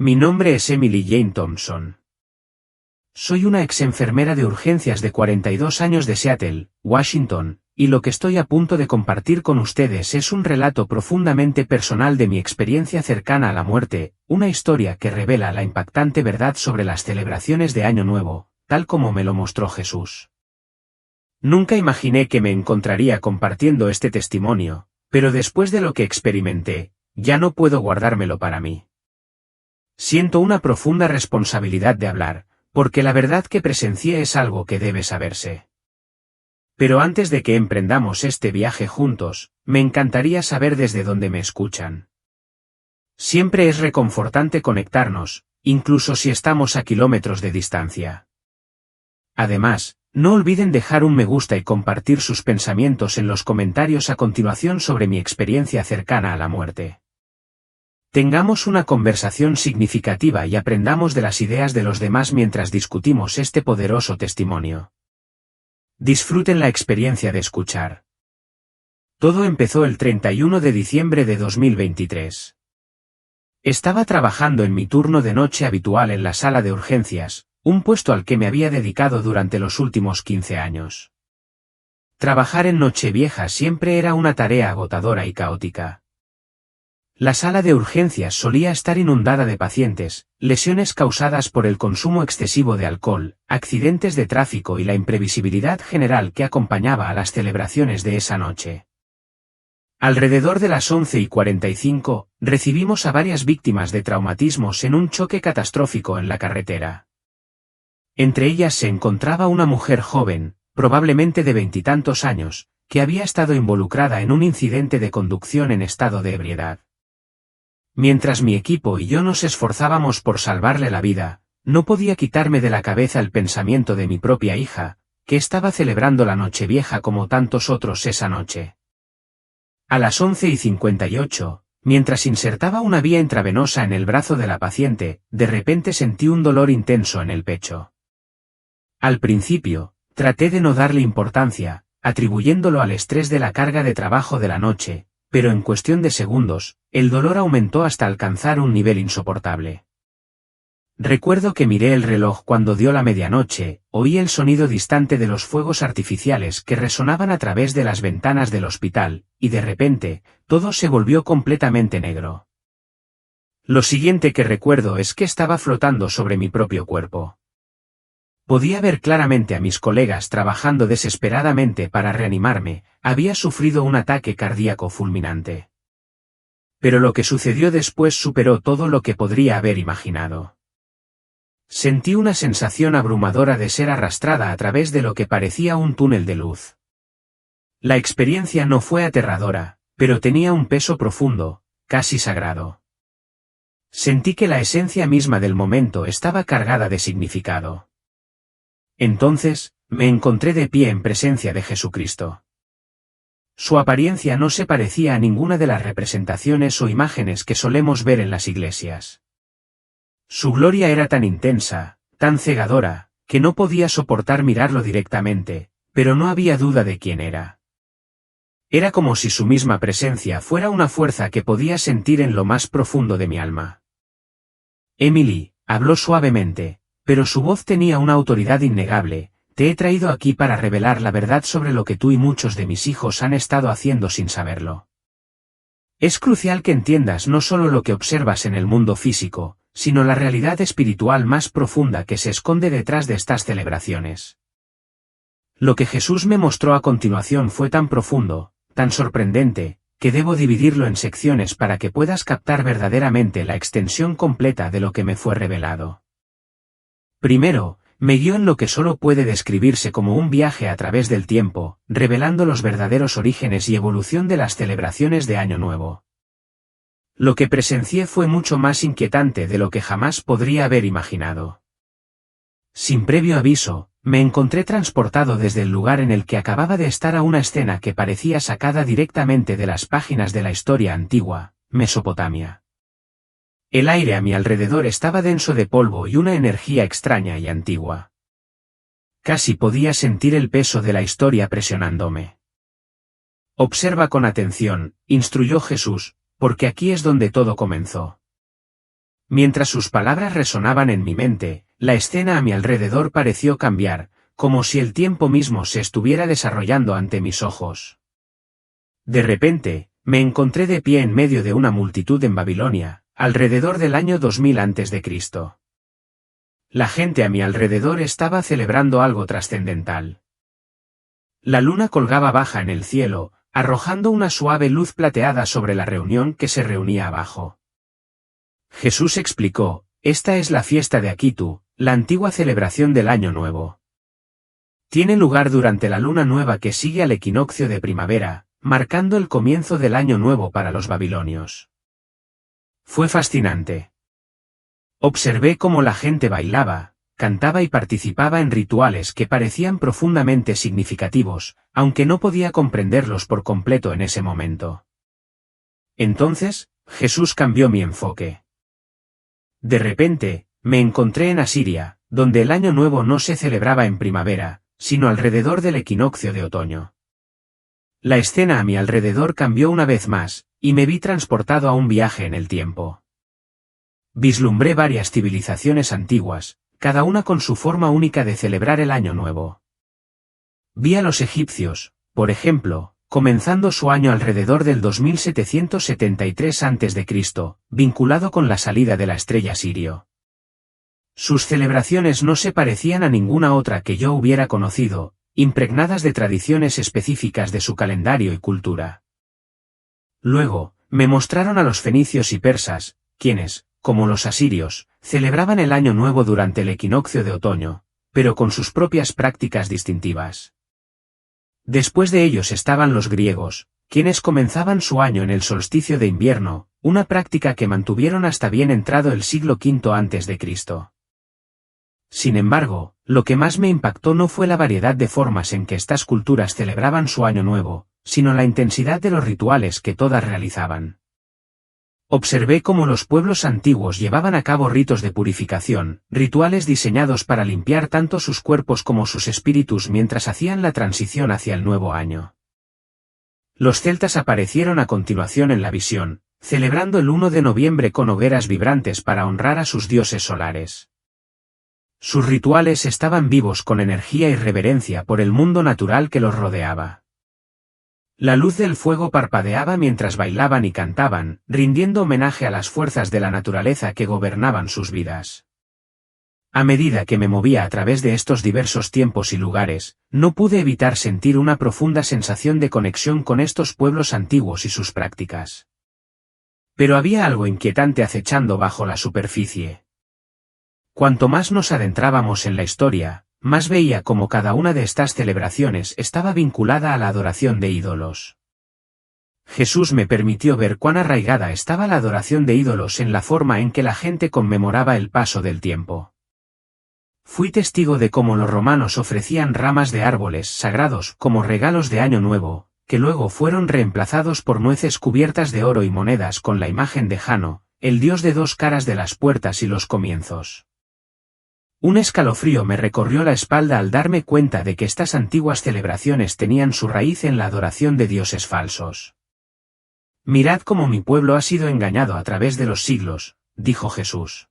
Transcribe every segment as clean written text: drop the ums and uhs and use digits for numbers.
Mi nombre es Emily Jane Thompson. Soy una ex enfermera de urgencias de 42 años de Seattle, Washington, y lo que estoy a punto de compartir con ustedes es un relato profundamente personal de mi experiencia cercana a la muerte, una historia que revela la impactante verdad sobre las celebraciones de Año Nuevo, tal como me lo mostró Jesús. Nunca imaginé que me encontraría compartiendo este testimonio, pero después de lo que experimenté, ya no puedo guardármelo para mí. Siento una profunda responsabilidad de hablar, porque la verdad que presencié es algo que debe saberse. Pero antes de que emprendamos este viaje juntos, me encantaría saber desde dónde me escuchan. Siempre es reconfortante conectarnos, incluso si estamos a kilómetros de distancia. Además, no olviden dejar un me gusta y compartir sus pensamientos en los comentarios a continuación sobre mi experiencia cercana a la muerte. Tengamos una conversación significativa y aprendamos de las ideas de los demás mientras discutimos este poderoso testimonio. Disfruten la experiencia de escuchar. Todo empezó el 31 de diciembre de 2023. Estaba trabajando en mi turno de noche habitual en la sala de urgencias, un puesto al que me había dedicado durante los últimos 15 años. Trabajar en Nochevieja siempre era una tarea agotadora y caótica. La sala de urgencias solía estar inundada de pacientes, lesiones causadas por el consumo excesivo de alcohol, accidentes de tráfico y la imprevisibilidad general que acompañaba a las celebraciones de esa noche. Alrededor de las 11:45, recibimos a varias víctimas de traumatismos en un choque catastrófico en la carretera. Entre ellas se encontraba una mujer joven, probablemente de 20 y tantos años, que había estado involucrada en un incidente de conducción en estado de ebriedad. Mientras mi equipo y yo nos esforzábamos por salvarle la vida, no podía quitarme de la cabeza el pensamiento de mi propia hija, que estaba celebrando la Nochevieja como tantos otros esa noche. A las 11:58, mientras insertaba una vía intravenosa en el brazo de la paciente, de repente sentí un dolor intenso en el pecho. Al principio, traté de no darle importancia, atribuyéndolo al estrés de la carga de trabajo de la noche, pero en cuestión de segundos, el dolor aumentó hasta alcanzar un nivel insoportable. Recuerdo que miré el reloj cuando dio la medianoche, oí el sonido distante de los fuegos artificiales que resonaban a través de las ventanas del hospital, y de repente, todo se volvió completamente negro. Lo siguiente que recuerdo es que estaba flotando sobre mi propio cuerpo. Podía ver claramente a mis colegas trabajando desesperadamente para reanimarme, había sufrido un ataque cardíaco fulminante. Pero lo que sucedió después superó todo lo que podría haber imaginado. Sentí una sensación abrumadora de ser arrastrada a través de lo que parecía un túnel de luz. La experiencia no fue aterradora, pero tenía un peso profundo, casi sagrado. Sentí que la esencia misma del momento estaba cargada de significado. Entonces, me encontré de pie en presencia de Jesucristo. Su apariencia no se parecía a ninguna de las representaciones o imágenes que solemos ver en las iglesias. Su gloria era tan intensa, tan cegadora, que no podía soportar mirarlo directamente, pero no había duda de quién era. Era como si su misma presencia fuera una fuerza que podía sentir en lo más profundo de mi alma. Emily, habló suavemente, pero su voz tenía una autoridad innegable. Te he traído aquí para revelar la verdad sobre lo que tú y muchos de mis hijos han estado haciendo sin saberlo. Es crucial que entiendas no solo lo que observas en el mundo físico, sino la realidad espiritual más profunda que se esconde detrás de estas celebraciones. Lo que Jesús me mostró a continuación fue tan profundo, tan sorprendente, que debo dividirlo en secciones para que puedas captar verdaderamente la extensión completa de lo que me fue revelado. Primero, me guió en lo que solo puede describirse como un viaje a través del tiempo, revelando los verdaderos orígenes y evolución de las celebraciones de Año Nuevo. Lo que presencié fue mucho más inquietante de lo que jamás podría haber imaginado. Sin previo aviso, me encontré transportado desde el lugar en el que acababa de estar a una escena que parecía sacada directamente de las páginas de la historia antigua, Mesopotamia. El aire a mi alrededor estaba denso de polvo y una energía extraña y antigua. Casi podía sentir el peso de la historia presionándome. Observa con atención, instruyó Jesús, porque aquí es donde todo comenzó. Mientras sus palabras resonaban en mi mente, la escena a mi alrededor pareció cambiar, como si el tiempo mismo se estuviera desarrollando ante mis ojos. De repente, me encontré de pie en medio de una multitud en Babilonia, alrededor del año 2000 a.C. La gente a mi alrededor estaba celebrando algo trascendental. La luna colgaba baja en el cielo, arrojando una suave luz plateada sobre la reunión que se reunía abajo. Jesús explicó: esta es la fiesta de Akitu, la antigua celebración del Año Nuevo. Tiene lugar durante la luna nueva que sigue al equinoccio de primavera, marcando el comienzo del Año Nuevo para los babilonios. Fue fascinante. Observé cómo la gente bailaba, cantaba y participaba en rituales que parecían profundamente significativos, aunque no podía comprenderlos por completo en ese momento. Entonces, Jesús cambió mi enfoque. De repente, me encontré en Asiria, donde el Año Nuevo no se celebraba en primavera, sino alrededor del equinoccio de otoño. La escena a mi alrededor cambió una vez más, y me vi transportado a un viaje en el tiempo. Vislumbré varias civilizaciones antiguas, cada una con su forma única de celebrar el Año Nuevo. Vi a los egipcios, por ejemplo, comenzando su año alrededor del 2773 a.C., vinculado con la salida de la estrella Sirio. Sus celebraciones no se parecían a ninguna otra que yo hubiera conocido, impregnadas de tradiciones específicas de su calendario y cultura. Luego, me mostraron a los fenicios y persas, quienes, como los asirios, celebraban el Año Nuevo durante el equinoccio de otoño, pero con sus propias prácticas distintivas. Después de ellos estaban los griegos, quienes comenzaban su año en el solsticio de invierno, una práctica que mantuvieron hasta bien entrado el siglo V a.C. Sin embargo, lo que más me impactó no fue la variedad de formas en que estas culturas celebraban su Año Nuevo, sino la intensidad de los rituales que todas realizaban. Observé cómo los pueblos antiguos llevaban a cabo ritos de purificación, rituales diseñados para limpiar tanto sus cuerpos como sus espíritus mientras hacían la transición hacia el nuevo año. Los celtas aparecieron a continuación en la visión, celebrando el 1 de noviembre con hogueras vibrantes para honrar a sus dioses solares. Sus rituales estaban vivos con energía y reverencia por el mundo natural que los rodeaba. La luz del fuego parpadeaba mientras bailaban y cantaban, rindiendo homenaje a las fuerzas de la naturaleza que gobernaban sus vidas. A medida que me movía a través de estos diversos tiempos y lugares, no pude evitar sentir una profunda sensación de conexión con estos pueblos antiguos y sus prácticas. Pero había algo inquietante acechando bajo la superficie. Cuanto más nos adentrábamos en la historia, más veía cómo cada una de estas celebraciones estaba vinculada a la adoración de ídolos. Jesús me permitió ver cuán arraigada estaba la adoración de ídolos en la forma en que la gente conmemoraba el paso del tiempo. Fui testigo de cómo los romanos ofrecían ramas de árboles sagrados como regalos de Año Nuevo, que luego fueron reemplazados por nueces cubiertas de oro y monedas con la imagen de Jano, el dios de dos caras de las puertas y los comienzos. Un escalofrío me recorrió la espalda al darme cuenta de que estas antiguas celebraciones tenían su raíz en la adoración de dioses falsos. Mirad cómo mi pueblo ha sido engañado a través de los siglos, dijo Jesús.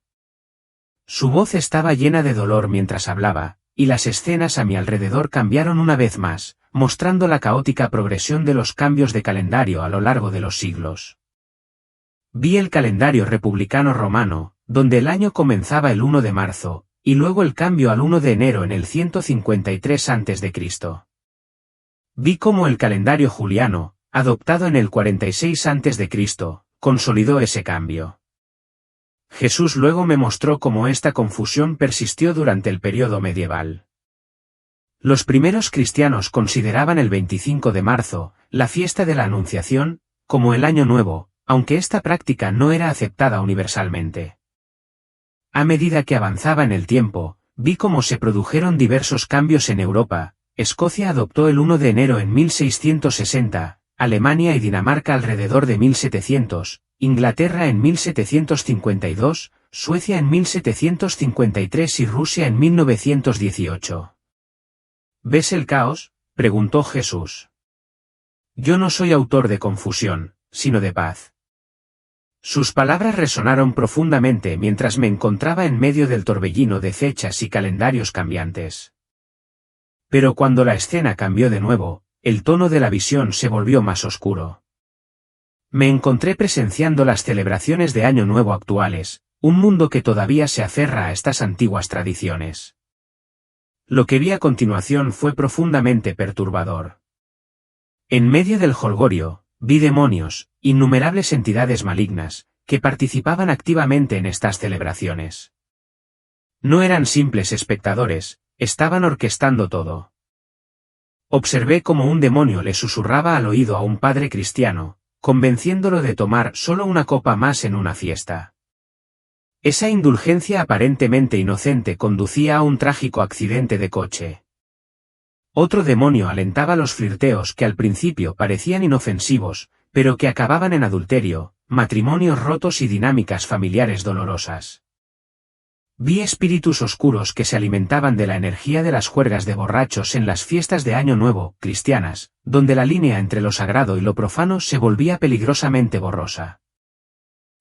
Su voz estaba llena de dolor mientras hablaba, y las escenas a mi alrededor cambiaron una vez más, mostrando la caótica progresión de los cambios de calendario a lo largo de los siglos. Vi el calendario republicano romano, donde el año comenzaba el 1 de marzo, y luego el cambio al 1 de enero en el 153 a.C. Vi cómo el calendario juliano, adoptado en el 46 a.C., consolidó ese cambio. Jesús luego me mostró cómo esta confusión persistió durante el período medieval. Los primeros cristianos consideraban el 25 de marzo, la fiesta de la Anunciación, como el Año Nuevo, aunque esta práctica no era aceptada universalmente. A medida que avanzaba en el tiempo, vi cómo se produjeron diversos cambios en Europa. Escocia adoptó el 1 de enero en 1660, Alemania y Dinamarca alrededor de 1700, Inglaterra en 1752, Suecia en 1753 y Rusia en 1918. ¿Ves el caos?, preguntó Jesús. Yo no soy autor de confusión, sino de paz. Sus palabras resonaron profundamente mientras me encontraba en medio del torbellino de fechas y calendarios cambiantes. Pero cuando la escena cambió de nuevo, el tono de la visión se volvió más oscuro. Me encontré presenciando las celebraciones de Año Nuevo actuales, un mundo que todavía se aferra a estas antiguas tradiciones. Lo que vi a continuación fue profundamente perturbador. En medio del jolgorio, vi demonios, innumerables entidades malignas, que participaban activamente en estas celebraciones. No eran simples espectadores, estaban orquestando todo. Observé cómo un demonio le susurraba al oído a un padre cristiano, convenciéndolo de tomar solo una copa más en una fiesta. Esa indulgencia aparentemente inocente conducía a un trágico accidente de coche. Otro demonio alentaba los flirteos que al principio parecían inofensivos, pero que acababan en adulterio, matrimonios rotos y dinámicas familiares dolorosas. Vi espíritus oscuros que se alimentaban de la energía de las juergas de borrachos en las fiestas de Año Nuevo, cristianas, donde la línea entre lo sagrado y lo profano se volvía peligrosamente borrosa.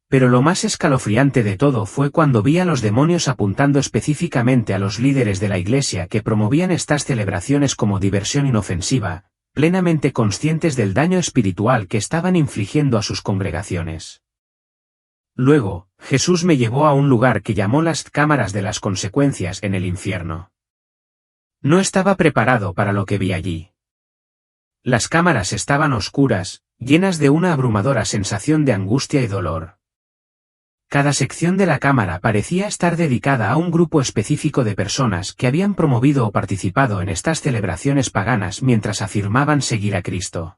Pero lo más escalofriante de todo fue cuando vi a los demonios apuntando específicamente a los líderes de la Iglesia que promovían estas celebraciones como diversión inofensiva, plenamente conscientes del daño espiritual que estaban infligiendo a sus congregaciones. Luego, Jesús me llevó a un lugar que llamó las cámaras de las consecuencias en el infierno. No estaba preparado para lo que vi allí. Las cámaras estaban oscuras, llenas de una abrumadora sensación de angustia y dolor. Cada sección de la cámara parecía estar dedicada a un grupo específico de personas que habían promovido o participado en estas celebraciones paganas mientras afirmaban seguir a Cristo.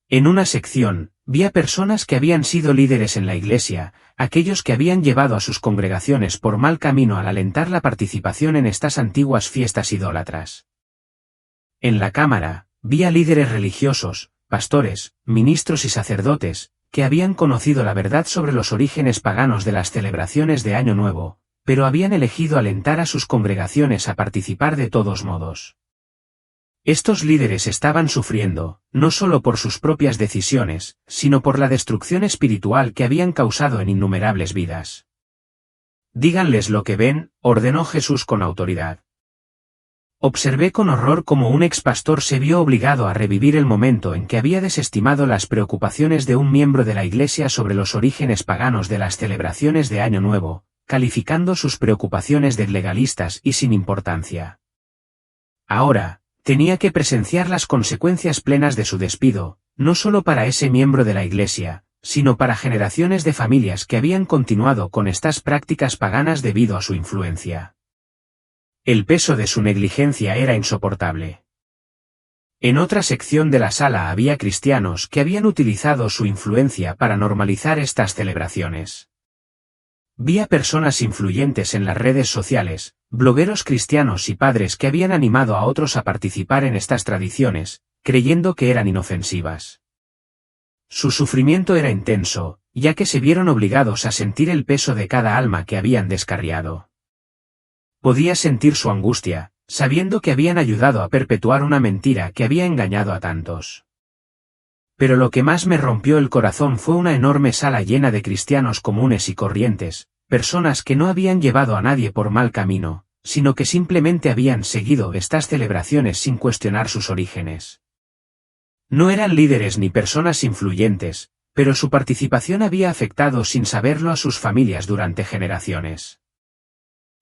En una sección, vi a personas que habían sido líderes en la Iglesia, aquellos que habían llevado a sus congregaciones por mal camino al alentar la participación en estas antiguas fiestas idólatras. En la cámara, vi a líderes religiosos, pastores, ministros y sacerdotes, que habían conocido la verdad sobre los orígenes paganos de las celebraciones de Año Nuevo, pero habían elegido alentar a sus congregaciones a participar de todos modos. Estos líderes estaban sufriendo, no solo por sus propias decisiones, sino por la destrucción espiritual que habían causado en innumerables vidas. Díganles lo que ven, ordenó Jesús con autoridad. Observé con horror cómo un expastor se vio obligado a revivir el momento en que había desestimado las preocupaciones de un miembro de la Iglesia sobre los orígenes paganos de las celebraciones de Año Nuevo, calificando sus preocupaciones de legalistas y sin importancia. Ahora, tenía que presenciar las consecuencias plenas de su despido, no solo para ese miembro de la Iglesia, sino para generaciones de familias que habían continuado con estas prácticas paganas debido a su influencia. El peso de su negligencia era insoportable. En otra sección de la sala había cristianos que habían utilizado su influencia para normalizar estas celebraciones. Vi a personas influyentes en las redes sociales, blogueros cristianos y padres que habían animado a otros a participar en estas tradiciones, creyendo que eran inofensivas. Su sufrimiento era intenso, ya que se vieron obligados a sentir el peso de cada alma que habían descarriado. Podía sentir su angustia, sabiendo que habían ayudado a perpetuar una mentira que había engañado a tantos. Pero lo que más me rompió el corazón fue una enorme sala llena de cristianos comunes y corrientes, personas que no habían llevado a nadie por mal camino, sino que simplemente habían seguido estas celebraciones sin cuestionar sus orígenes. No eran líderes ni personas influyentes, pero su participación había afectado sin saberlo a sus familias durante generaciones.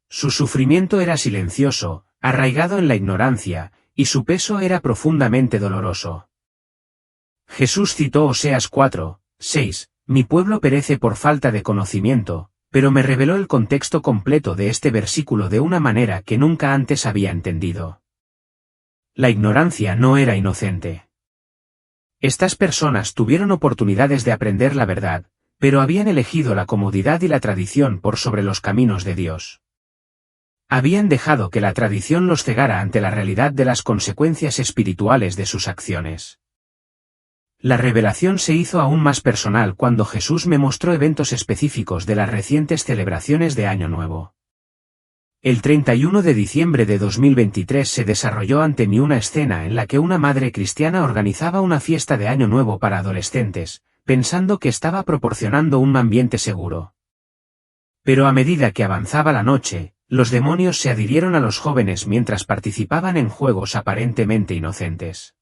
Su sufrimiento era silencioso, arraigado en la ignorancia, y su peso era profundamente doloroso. Jesús citó Oseas 4:6, mi pueblo perece por falta de conocimiento, pero me reveló el contexto completo de este versículo de una manera que nunca antes había entendido. La ignorancia no era inocente. Estas personas tuvieron oportunidades de aprender la verdad, pero habían elegido la comodidad y la tradición por sobre los caminos de Dios. Habían dejado que la tradición los cegara ante la realidad de las consecuencias espirituales de sus acciones. La revelación se hizo aún más personal cuando Jesús me mostró eventos específicos de las recientes celebraciones de Año Nuevo. El 31 de diciembre de 2023 se desarrolló ante mí una escena en la que una madre cristiana organizaba una fiesta de Año Nuevo para adolescentes, pensando que estaba proporcionando un ambiente seguro. Pero a medida que avanzaba la noche, los demonios se adhirieron a los jóvenes mientras participaban en juegos aparentemente inocentes.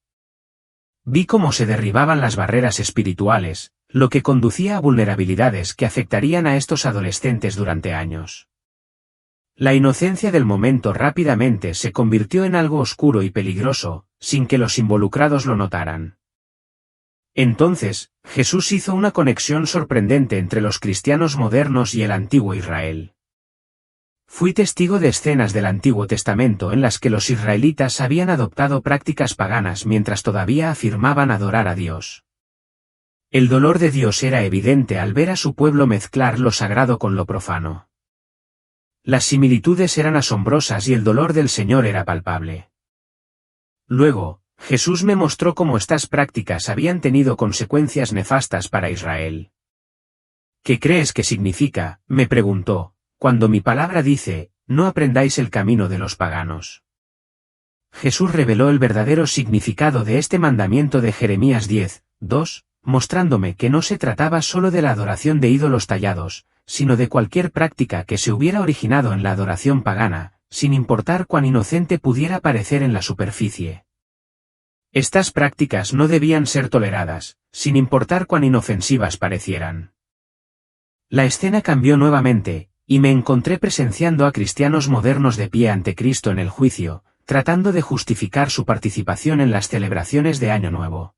Vi cómo se derribaban las barreras espirituales, lo que conducía a vulnerabilidades que afectarían a estos adolescentes durante años. La inocencia del momento rápidamente se convirtió en algo oscuro y peligroso, sin que los involucrados lo notaran. Entonces, Jesús hizo una conexión sorprendente entre los cristianos modernos y el antiguo Israel. Fui testigo de escenas del Antiguo Testamento en las que los israelitas habían adoptado prácticas paganas mientras todavía afirmaban adorar a Dios. El dolor de Dios era evidente al ver a su pueblo mezclar lo sagrado con lo profano. Las similitudes eran asombrosas y el dolor del Señor era palpable. Luego, Jesús me mostró cómo estas prácticas habían tenido consecuencias nefastas para Israel. ¿Qué crees que significa?, me preguntó, cuando mi palabra dice, no aprendáis el camino de los paganos. Jesús reveló el verdadero significado de este mandamiento de Jeremías 10:2, mostrándome que no se trataba solo de la adoración de ídolos tallados, sino de cualquier práctica que se hubiera originado en la adoración pagana, sin importar cuán inocente pudiera parecer en la superficie. Estas prácticas no debían ser toleradas, sin importar cuán inofensivas parecieran. La escena cambió nuevamente, y me encontré presenciando a cristianos modernos de pie ante Cristo en el juicio, tratando de justificar su participación en las celebraciones de Año Nuevo.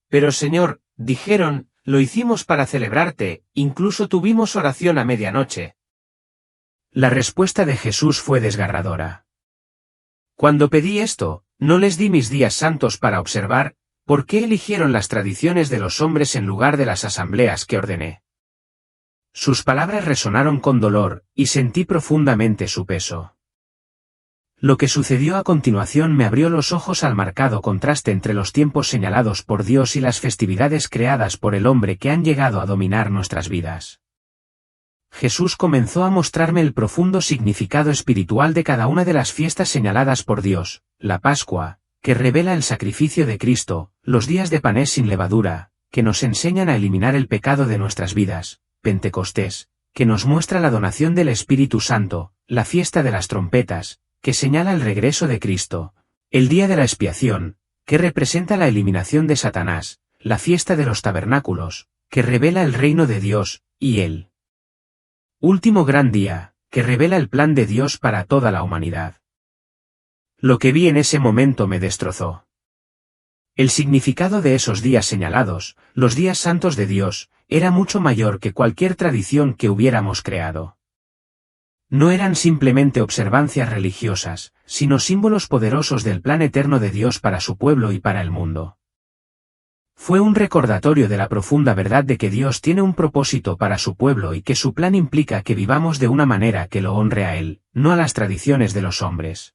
Pero Señor, dijeron, lo hicimos para celebrarte, incluso tuvimos oración a medianoche. La respuesta de Jesús fue desgarradora. Cuando pedí esto, no les di mis días santos para observar, ¿por qué eligieron las tradiciones de los hombres en lugar de las asambleas que ordené? Sus palabras resonaron con dolor, y sentí profundamente su peso. Lo que sucedió a continuación me abrió los ojos al marcado contraste entre los tiempos señalados por Dios y las festividades creadas por el hombre que han llegado a dominar nuestras vidas. Jesús comenzó a mostrarme el profundo significado espiritual de cada una de las fiestas señaladas por Dios, la Pascua, que revela el sacrificio de Cristo, los días de panes sin levadura, que nos enseñan a eliminar el pecado de nuestras vidas, Pentecostés, que nos muestra la donación del Espíritu Santo, la fiesta de las trompetas, que señala el regreso de Cristo, el día de la expiación, que representa la eliminación de Satanás, la fiesta de los tabernáculos, que revela el reino de Dios, y el último gran día, que revela el plan de Dios para toda la humanidad. Lo que vi en ese momento me destrozó. El significado de esos días señalados, los días santos de Dios, era mucho mayor que cualquier tradición que hubiéramos creado. No eran simplemente observancias religiosas, sino símbolos poderosos del plan eterno de Dios para su pueblo y para el mundo. Fue un recordatorio de la profunda verdad de que Dios tiene un propósito para su pueblo y que su plan implica que vivamos de una manera que lo honre a Él, no a las tradiciones de los hombres.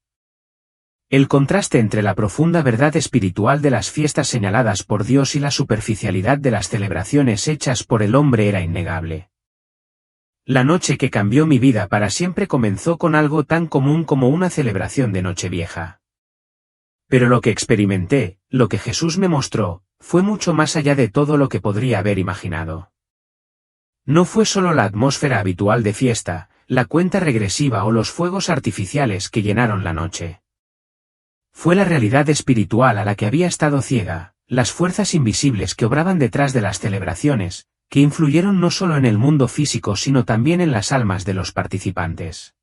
El contraste entre la profunda verdad espiritual de las fiestas señaladas por Dios y la superficialidad de las celebraciones hechas por el hombre era innegable. La noche que cambió mi vida para siempre comenzó con algo tan común como una celebración de Nochevieja. Pero lo que experimenté, lo que Jesús me mostró, fue mucho más allá de todo lo que podría haber imaginado. No fue solo la atmósfera habitual de fiesta, la cuenta regresiva o los fuegos artificiales que llenaron la noche. Fue la realidad espiritual a la que había estado ciega, las fuerzas invisibles que obraban detrás de las celebraciones, que influyeron no solo en el mundo físico sino también en las almas de los participantes.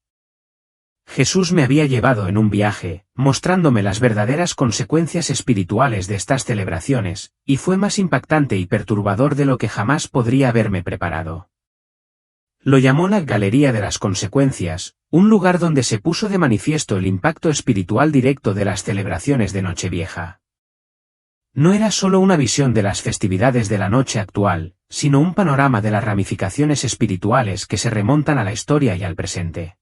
Jesús me había llevado en un viaje, mostrándome las verdaderas consecuencias espirituales de estas celebraciones, y fue más impactante y perturbador de lo que jamás podría haberme preparado. Lo llamó la Galería de las Consecuencias, un lugar donde se puso de manifiesto el impacto espiritual directo de las celebraciones de Nochevieja. No era solo una visión de las festividades de la noche actual, sino un panorama de las ramificaciones espirituales que se remontan a la historia y al presente.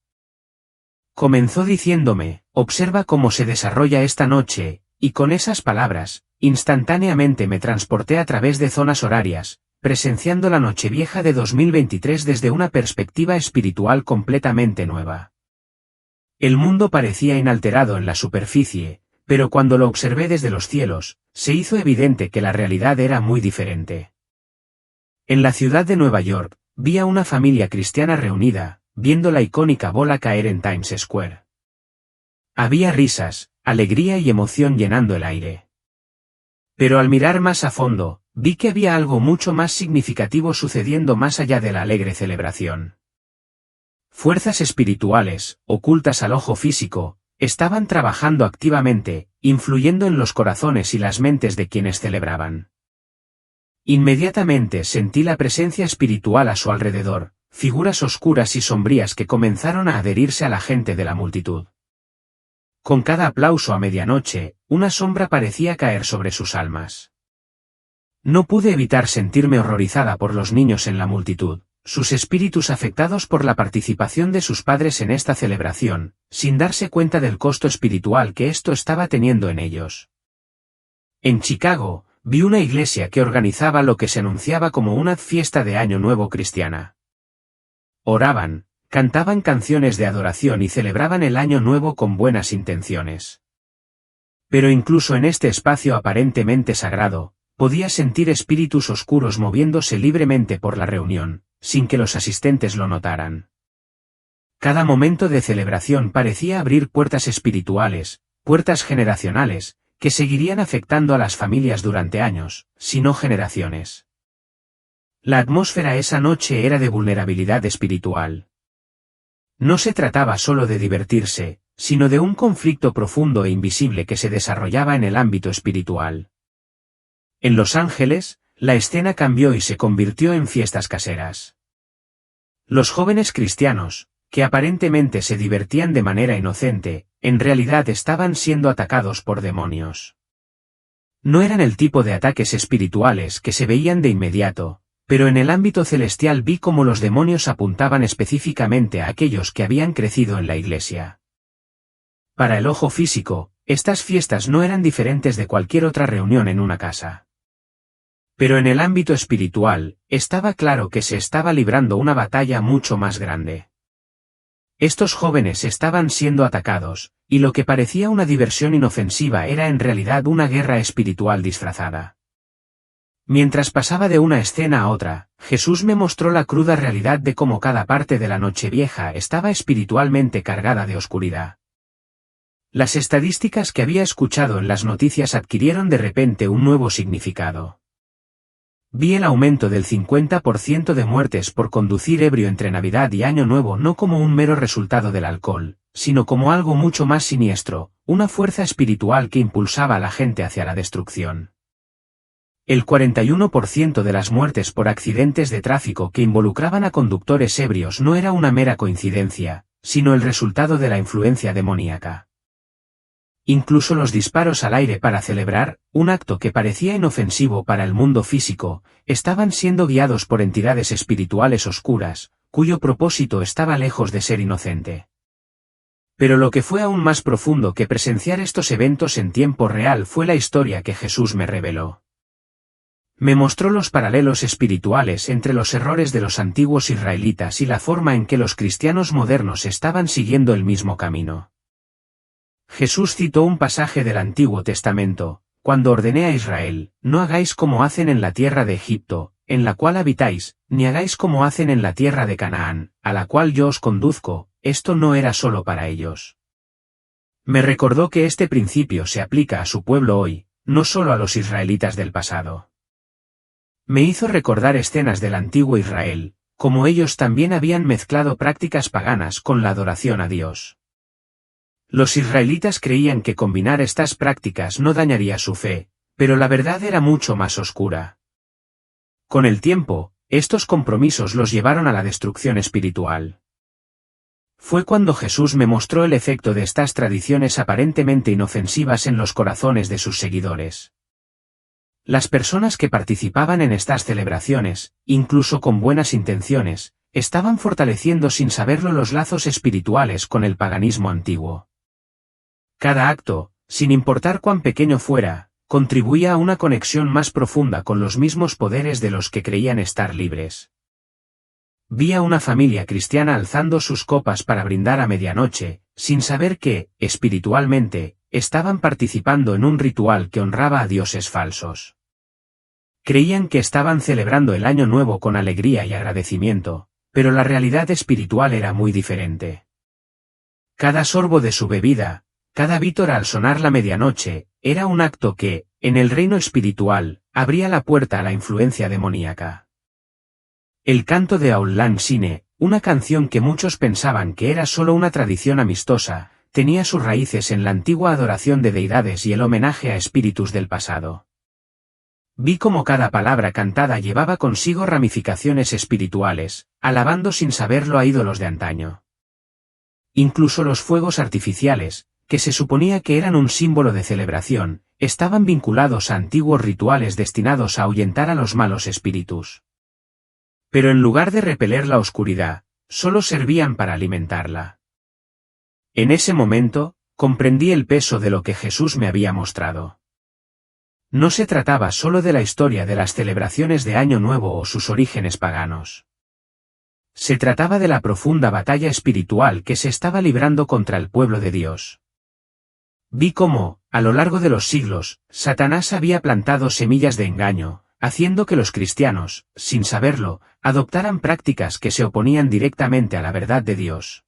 Comenzó diciéndome, observa cómo se desarrolla esta noche, y con esas palabras, instantáneamente me transporté a través de zonas horarias, presenciando la Nochevieja de 2023 desde una perspectiva espiritual completamente nueva. El mundo parecía inalterado en la superficie, pero cuando lo observé desde los cielos, se hizo evidente que la realidad era muy diferente. En la ciudad de Nueva York, vi a una familia cristiana reunida, viendo la icónica bola caer en Times Square. Había risas, alegría y emoción llenando el aire. Pero al mirar más a fondo, vi que había algo mucho más significativo sucediendo más allá de la alegre celebración. Fuerzas espirituales, ocultas al ojo físico, estaban trabajando activamente, influyendo en los corazones y las mentes de quienes celebraban. Inmediatamente sentí la presencia espiritual a su alrededor, figuras oscuras y sombrías que comenzaron a adherirse a la gente de la multitud. Con cada aplauso a medianoche, una sombra parecía caer sobre sus almas. No pude evitar sentirme horrorizada por los niños en la multitud, sus espíritus afectados por la participación de sus padres en esta celebración, sin darse cuenta del costo espiritual que esto estaba teniendo en ellos. En Chicago, vi una iglesia que organizaba lo que se anunciaba como una fiesta de Año Nuevo cristiana. Oraban, cantaban canciones de adoración y celebraban el Año Nuevo con buenas intenciones. Pero incluso en este espacio aparentemente sagrado, podía sentir espíritus oscuros moviéndose libremente por la reunión, sin que los asistentes lo notaran. Cada momento de celebración parecía abrir puertas espirituales, puertas generacionales, que seguirían afectando a las familias durante años, si no generaciones. La atmósfera esa noche era de vulnerabilidad espiritual. No se trataba solo de divertirse, sino de un conflicto profundo e invisible que se desarrollaba en el ámbito espiritual. En Los Ángeles, la escena cambió y se convirtió en fiestas caseras. Los jóvenes cristianos, que aparentemente se divertían de manera inocente, en realidad estaban siendo atacados por demonios. No eran el tipo de ataques espirituales que se veían de inmediato, pero en el ámbito celestial vi cómo los demonios apuntaban específicamente a aquellos que habían crecido en la iglesia. Para el ojo físico, estas fiestas no eran diferentes de cualquier otra reunión en una casa. Pero en el ámbito espiritual, estaba claro que se estaba librando una batalla mucho más grande. Estos jóvenes estaban siendo atacados, y lo que parecía una diversión inofensiva era en realidad una guerra espiritual disfrazada. Mientras pasaba de una escena a otra, Jesús me mostró la cruda realidad de cómo cada parte de la Nochevieja estaba espiritualmente cargada de oscuridad. Las estadísticas que había escuchado en las noticias adquirieron de repente un nuevo significado. Vi el aumento del 50% de muertes por conducir ebrio entre Navidad y Año Nuevo no como un mero resultado del alcohol, sino como algo mucho más siniestro, una fuerza espiritual que impulsaba a la gente hacia la destrucción. El 41% de las muertes por accidentes de tráfico que involucraban a conductores ebrios no era una mera coincidencia, sino el resultado de la influencia demoníaca. Incluso los disparos al aire para celebrar, un acto que parecía inofensivo para el mundo físico, estaban siendo guiados por entidades espirituales oscuras, cuyo propósito estaba lejos de ser inocente. Pero lo que fue aún más profundo que presenciar estos eventos en tiempo real fue la historia que Jesús me reveló. Me mostró los paralelos espirituales entre los errores de los antiguos israelitas y la forma en que los cristianos modernos estaban siguiendo el mismo camino. Jesús citó un pasaje del Antiguo Testamento, cuando ordené a Israel, no hagáis como hacen en la tierra de Egipto, en la cual habitáis, ni hagáis como hacen en la tierra de Canaán, a la cual yo os conduzco, esto no era solo para ellos. Me recordó que este principio se aplica a su pueblo hoy, no solo a los israelitas del pasado. Me hizo recordar escenas del antiguo Israel, como ellos también habían mezclado prácticas paganas con la adoración a Dios. Los israelitas creían que combinar estas prácticas no dañaría su fe, pero la verdad era mucho más oscura. Con el tiempo, estos compromisos los llevaron a la destrucción espiritual. Fue cuando Jesús me mostró el efecto de estas tradiciones aparentemente inofensivas en los corazones de sus seguidores. Las personas que participaban en estas celebraciones, incluso con buenas intenciones, estaban fortaleciendo sin saberlo los lazos espirituales con el paganismo antiguo. Cada acto, sin importar cuán pequeño fuera, contribuía a una conexión más profunda con los mismos poderes de los que creían estar libres. Vi a una familia cristiana alzando sus copas para brindar a medianoche, sin saber que, espiritualmente, estaban participando en un ritual que honraba a dioses falsos. Creían que estaban celebrando el Año Nuevo con alegría y agradecimiento, pero la realidad espiritual era muy diferente. Cada sorbo de su bebida, cada vítora al sonar la medianoche, era un acto que, en el reino espiritual, abría la puerta a la influencia demoníaca. El canto de Auld Lang Syne, una canción que muchos pensaban que era solo una tradición amistosa, tenía sus raíces en la antigua adoración de deidades y el homenaje a espíritus del pasado. Vi cómo cada palabra cantada llevaba consigo ramificaciones espirituales, alabando sin saberlo a ídolos de antaño. Incluso los fuegos artificiales, que se suponía que eran un símbolo de celebración, estaban vinculados a antiguos rituales destinados a ahuyentar a los malos espíritus. Pero en lugar de repeler la oscuridad, solo servían para alimentarla. En ese momento, comprendí el peso de lo que Jesús me había mostrado. No se trataba solo de la historia de las celebraciones de Año Nuevo o sus orígenes paganos. Se trataba de la profunda batalla espiritual que se estaba librando contra el pueblo de Dios. Vi cómo, a lo largo de los siglos, Satanás había plantado semillas de engaño, haciendo que los cristianos, sin saberlo, adoptaran prácticas que se oponían directamente a la verdad de Dios.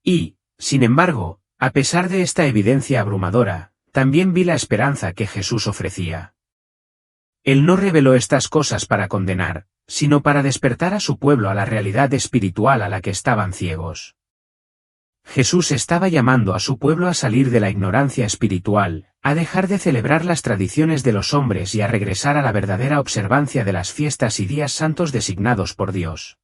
Y, sin embargo, a pesar de esta evidencia abrumadora, también vi la esperanza que Jesús ofrecía. Él no reveló estas cosas para condenar, sino para despertar a su pueblo a la realidad espiritual a la que estaban ciegos. Jesús estaba llamando a su pueblo a salir de la ignorancia espiritual, a dejar de celebrar las tradiciones de los hombres y a regresar a la verdadera observancia de las fiestas y días santos designados por Dios.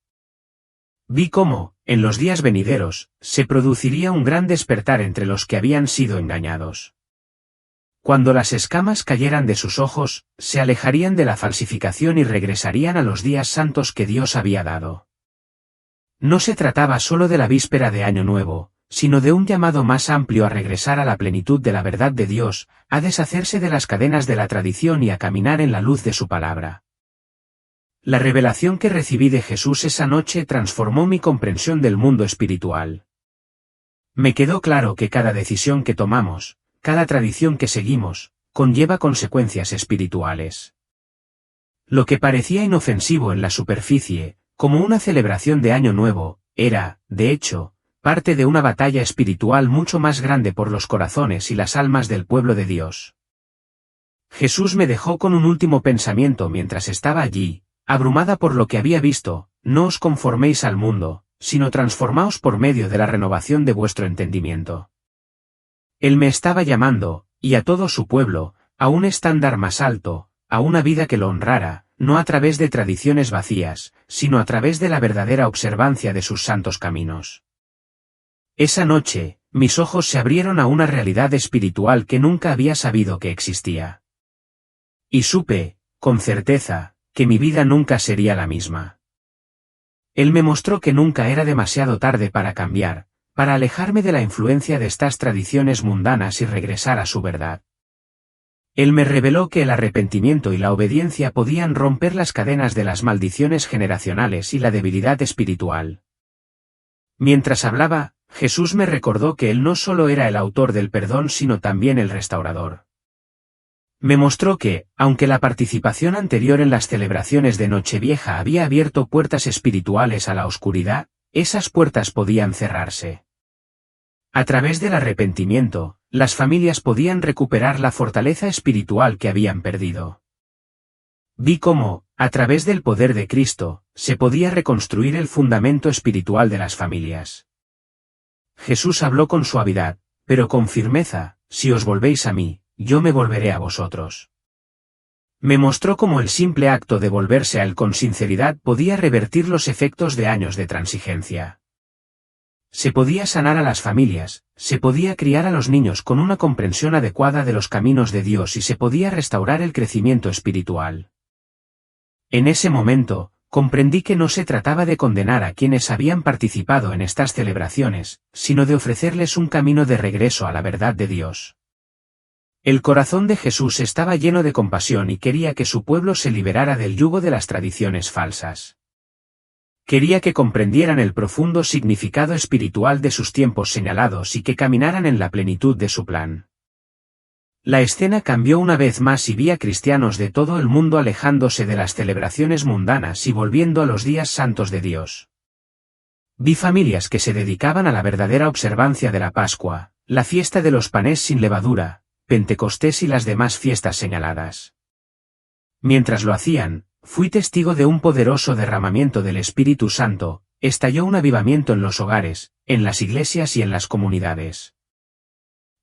Vi cómo, en los días venideros, se produciría un gran despertar entre los que habían sido engañados. Cuando las escamas cayeran de sus ojos, se alejarían de la falsificación y regresarían a los días santos que Dios había dado. No se trataba solo de la víspera de Año Nuevo, sino de un llamado más amplio a regresar a la plenitud de la verdad de Dios, a deshacerse de las cadenas de la tradición y a caminar en la luz de su palabra. La revelación que recibí de Jesús esa noche transformó mi comprensión del mundo espiritual. Me quedó claro que cada decisión que tomamos, cada tradición que seguimos, conlleva consecuencias espirituales. Lo que parecía inofensivo en la superficie, como una celebración de Año Nuevo, era, de hecho, parte de una batalla espiritual mucho más grande por los corazones y las almas del pueblo de Dios. Jesús me dejó con un último pensamiento mientras estaba allí, abrumada por lo que había visto: no os conforméis al mundo, sino transformaos por medio de la renovación de vuestro entendimiento. Él me estaba llamando, y a todo su pueblo, a un estándar más alto, a una vida que lo honrara, no a través de tradiciones vacías, sino a través de la verdadera observancia de sus santos caminos. Esa noche, mis ojos se abrieron a una realidad espiritual que nunca había sabido que existía. Y supe, con certeza, que mi vida nunca sería la misma. Él me mostró que nunca era demasiado tarde para cambiar, para alejarme de la influencia de estas tradiciones mundanas y regresar a su verdad. Él me reveló que el arrepentimiento y la obediencia podían romper las cadenas de las maldiciones generacionales y la debilidad espiritual. Mientras hablaba, Jesús me recordó que Él no solo era el autor del perdón sino también el restaurador. Me mostró que, aunque la participación anterior en las celebraciones de Nochevieja había abierto puertas espirituales a la oscuridad, esas puertas podían cerrarse. A través del arrepentimiento, las familias podían recuperar la fortaleza espiritual que habían perdido. Vi cómo, a través del poder de Cristo, se podía reconstruir el fundamento espiritual de las familias. Jesús habló con suavidad, pero con firmeza: si os volvéis a mí, yo me volveré a vosotros. Me mostró cómo el simple acto de volverse a Él con sinceridad podía revertir los efectos de años de transigencia. Se podía sanar a las familias, se podía criar a los niños con una comprensión adecuada de los caminos de Dios y se podía restaurar el crecimiento espiritual. En ese momento, comprendí que no se trataba de condenar a quienes habían participado en estas celebraciones, sino de ofrecerles un camino de regreso a la verdad de Dios. El corazón de Jesús estaba lleno de compasión y quería que su pueblo se liberara del yugo de las tradiciones falsas. Quería que comprendieran el profundo significado espiritual de sus tiempos señalados y que caminaran en la plenitud de su plan. La escena cambió una vez más y vi a cristianos de todo el mundo alejándose de las celebraciones mundanas y volviendo a los días santos de Dios. Vi familias que se dedicaban a la verdadera observancia de la Pascua, la fiesta de los panes sin levadura, Pentecostés y las demás fiestas señaladas. Mientras lo hacían, fui testigo de un poderoso derramamiento del Espíritu Santo, estalló un avivamiento en los hogares, en las iglesias y en las comunidades.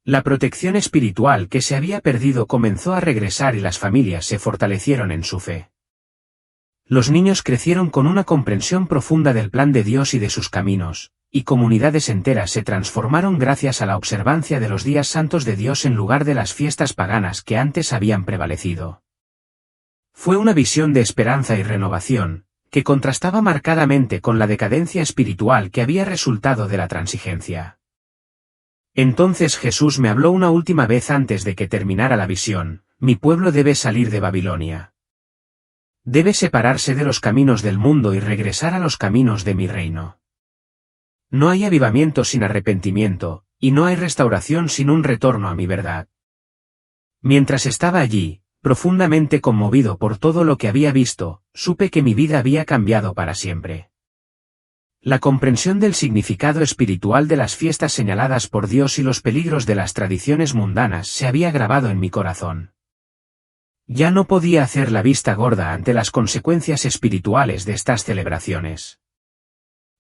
La protección espiritual que se había perdido comenzó a regresar y las familias se fortalecieron en su fe. Los niños crecieron con una comprensión profunda del plan de Dios y de sus caminos, y comunidades enteras se transformaron gracias a la observancia de los días santos de Dios en lugar de las fiestas paganas que antes habían prevalecido. Fue una visión de esperanza y renovación, que contrastaba marcadamente con la decadencia espiritual que había resultado de la transigencia. Entonces Jesús me habló una última vez antes de que terminara la visión: mi pueblo debe salir de Babilonia. Debe separarse de los caminos del mundo y regresar a los caminos de mi reino. No hay avivamiento sin arrepentimiento, y no hay restauración sin un retorno a mi verdad. Mientras estaba allí, profundamente conmovido por todo lo que había visto, supe que mi vida había cambiado para siempre. La comprensión del significado espiritual de las fiestas señaladas por Dios y los peligros de las tradiciones mundanas se había grabado en mi corazón. Ya no podía hacer la vista gorda ante las consecuencias espirituales de estas celebraciones.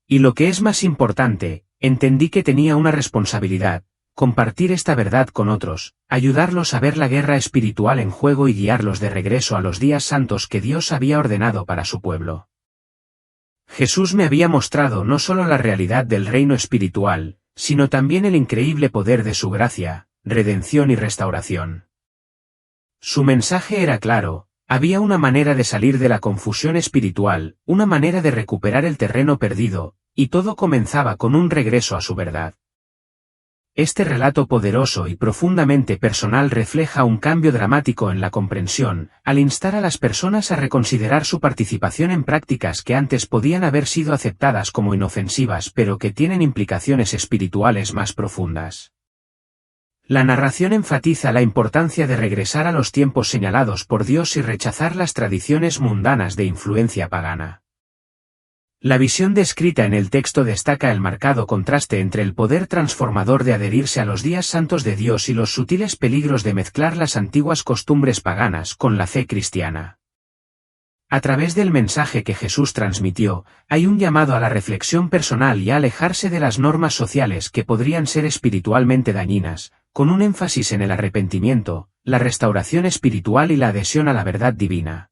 Y lo que es más importante, entendí que tenía una responsabilidad: compartir esta verdad con otros, ayudarlos a ver la guerra espiritual en juego y guiarlos de regreso a los días santos que Dios había ordenado para su pueblo. Jesús me había mostrado no solo la realidad del reino espiritual, sino también el increíble poder de su gracia, redención y restauración. Su mensaje era claro: había una manera de salir de la confusión espiritual, una manera de recuperar el terreno perdido, y todo comenzaba con un regreso a su verdad. Este relato poderoso y profundamente personal refleja un cambio dramático en la comprensión, al instar a las personas a reconsiderar su participación en prácticas que antes podían haber sido aceptadas como inofensivas pero que tienen implicaciones espirituales más profundas. La narración enfatiza la importancia de regresar a los tiempos señalados por Dios y rechazar las tradiciones mundanas de influencia pagana. La visión descrita en el texto destaca el marcado contraste entre el poder transformador de adherirse a los días santos de Dios y los sutiles peligros de mezclar las antiguas costumbres paganas con la fe cristiana. A través del mensaje que Jesús transmitió, hay un llamado a la reflexión personal y a alejarse de las normas sociales que podrían ser espiritualmente dañinas, con un énfasis en el arrepentimiento, la restauración espiritual y la adhesión a la verdad divina.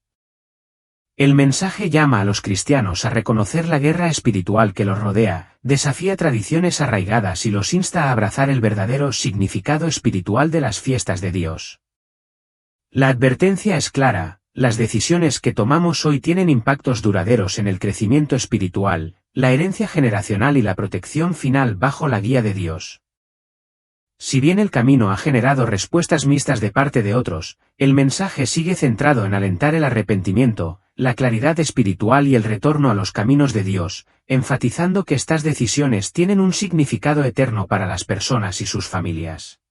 El mensaje llama a los cristianos a reconocer la guerra espiritual que los rodea, desafía tradiciones arraigadas y los insta a abrazar el verdadero significado espiritual de las fiestas de Dios. La advertencia es clara: las decisiones que tomamos hoy tienen impactos duraderos en el crecimiento espiritual, la herencia generacional y la protección final bajo la guía de Dios. Si bien el camino ha generado respuestas mixtas de parte de otros, el mensaje sigue centrado en alentar el arrepentimiento, la claridad espiritual y el retorno a los caminos de Dios, enfatizando que estas decisiones tienen un significado eterno para las personas y sus familias.